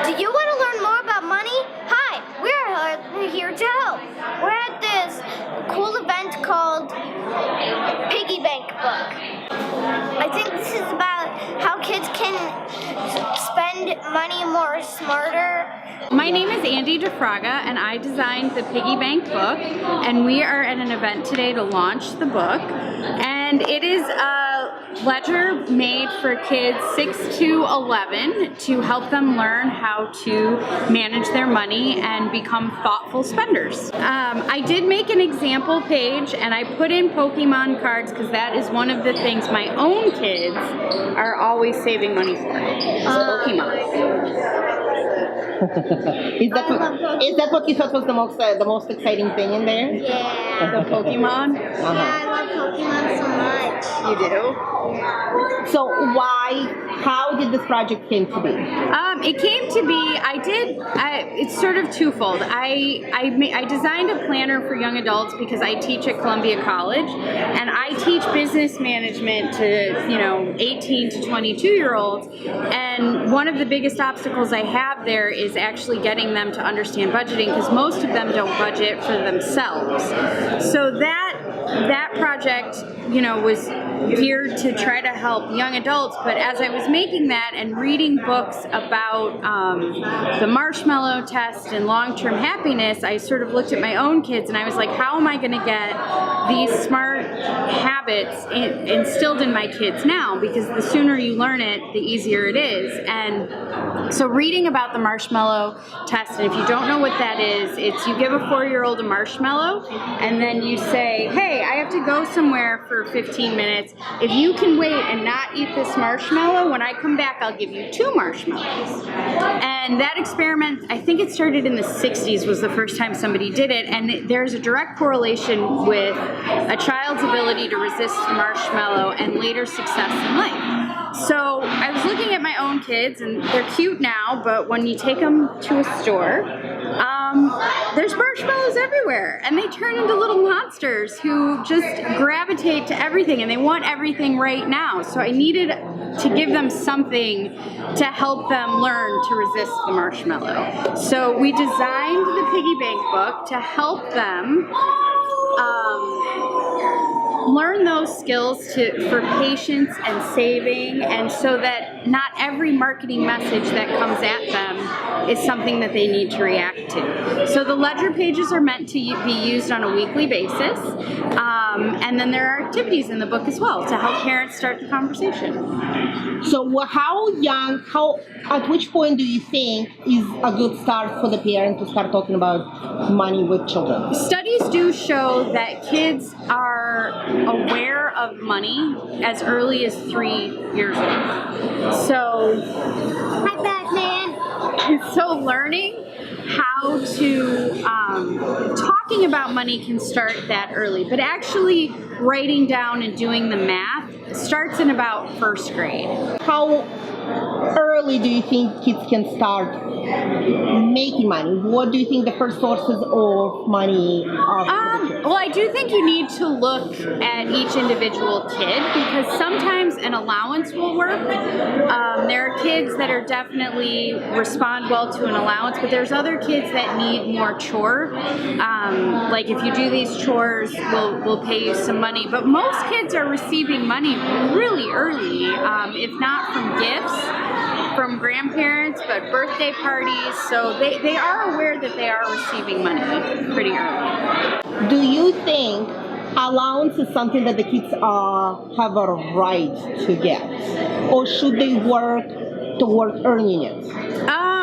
Do you want to learn more about money? Hi, we're here to help. We're at this cool event called Piggy Bank book. I think this is about how kids can spend money more smarter. My name is Andy DeFraga, and I designed the Piggy Bank book, and we are at an event today to launch the book. And it is a ledger made for kids 6 to 11 to help them learn how to manage their money and become thoughtful spenders. I did make an example page, and I put in Pokemon cards because that is one of the things my own kids are always saving money for. Pokemon. Is that what you thought was the most exciting thing in there? Yeah. The Pokemon? Yeah, I love Pokemon so much. You do? So how did this project came to be? It came to be, it's sort of twofold. I designed a planner for young adults because I teach at Columbia College, and I teach business management to, 18 to 22-year-olds, and one of the biggest obstacles I have there is actually getting them to understand budgeting, because most of them don't budget for themselves. So that project, was geared to try to help young adults, but as I was making that and reading books about the Marshmallow Test and long-term happiness, I sort of looked at my own kids and I was like, how am I going to get these smart habits instilled in my kids now? Because the sooner you learn it, the easier it is. And so reading about the Marshmallow Test, and if you don't know what that is, it's you give a 4-year-old a marshmallow and then you say, hey, I have to go somewhere for 15 minutes. If you can wait and not eat this marshmallow, when I come back, I'll give you 2 marshmallows. And that experiment, I think it started in the 60s, was the first time somebody did it. And there's a direct correlation with a child's ability to resist the marshmallow and later success in life. So I was looking at my own kids, and they're cute now, but when you take them to a store, there's marshmallows everywhere, and they turn into little monsters who just gravitate to everything, and they want everything right now. So I needed to give them something to help them learn to resist the marshmallow. So we designed the Piggy Bank book to help them learn those skills for patience and saving, and so that not every marketing message that comes at them is something that they need to react to. So the ledger pages are meant to be used on a weekly basis, and then there are activities in the book as well to help parents start the conversation. So at which point do you think is a good start for the parent to start talking about money with children? Studies do show that kids are aware of money as early as 3 years old. So, Hi, Batman. so learning how to, talking about money can start that early, but actually writing down and doing the math starts in about 1st grade. How early do you think kids can start making money? What do you think the first sources of money are? Well, I do think you need to look at each individual kid, because sometimes an allowance will work. There are kids that are definitely respond well to an allowance, but there's other kids that need more chore. Like if you do these chores, we'll pay you some money. But most kids are receiving money really early, if not from gifts, from grandparents, but birthday parties. So they are aware that they are receiving money pretty early. Do you think allowance is something that the kids have a right to get, or should they work toward earning it?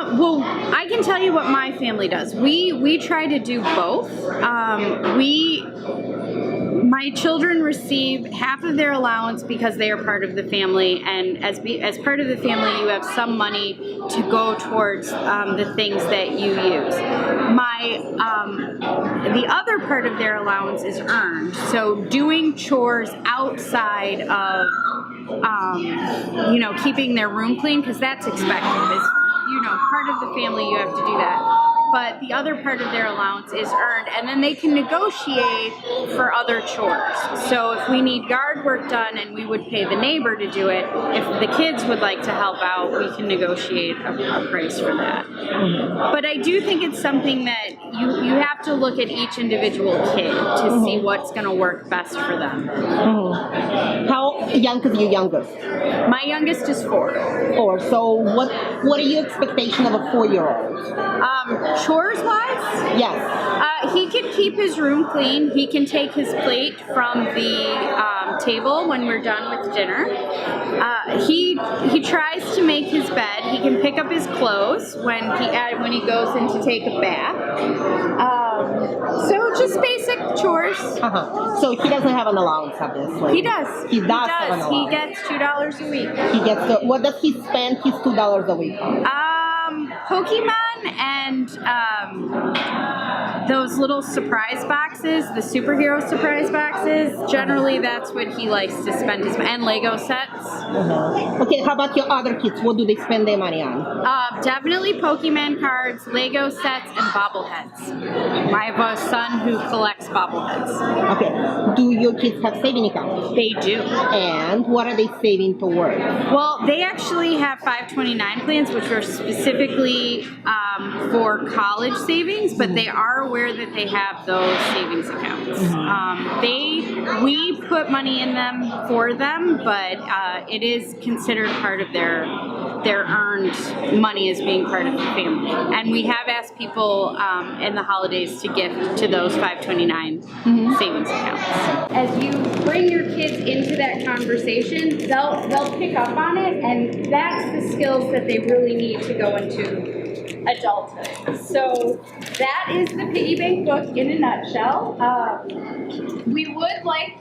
Well, I can tell you what my family does. We try to do both. My children receive half of their allowance because they are part of the family, and as part of the family, you have some money to go towards the things that you use. The other part of their allowance is earned. So doing chores outside of, keeping their room clean, because that's expected. As part of the family, you have to do that. but the other part of their allowance is earned, and then they can negotiate for other chores. So if we need yard work done and we would pay the neighbor to do it, if the kids would like to help out, we can negotiate a price for that. But I do think it's something that you have to look at each individual kid to see what's going to work best for them. How young is your youngest? My youngest is 4. 4. So what are your expectations of a 4-year-old? Chores wise? Yes. He can keep his room clean. He can take his plate from the table when we're done with dinner. He tries to make his bed. He can pick up his clothes when he goes in to take a bath. So just basic chores. So he doesn't have an allowance, obviously. He does. He does have an allowance. He gets $2 a week. He gets what does he spend his $2 a week on? Pokemon and those little surprise boxes, the superhero surprise boxes. Generally, that's what he likes to spend his and Lego sets. Okay, how about your other kids? What do they spend their money on? Definitely Pokemon cards, Lego sets, and bobbleheads. I have a son who collects bobbleheads. Okay, do your kids have saving accounts? They do. And what are they saving towards? Well, they actually have 529 plans, which are specifically for college savings, but they are aware that they have those savings accounts. We put money in them for them, but it is considered part of their earned money as being part of the family. And we have asked people in the holidays to gift to those 529 savings accounts. As you bring your kids into that conversation, they'll pick up on it, and that's the skills that they really need to go into adulthood. So that is the Piggy Bank book in a nutshell. We would like,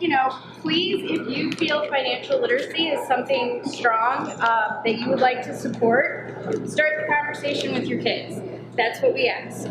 please, if you feel financial literacy is something strong that you would like to support, start the conversation with your kids. That's what we ask.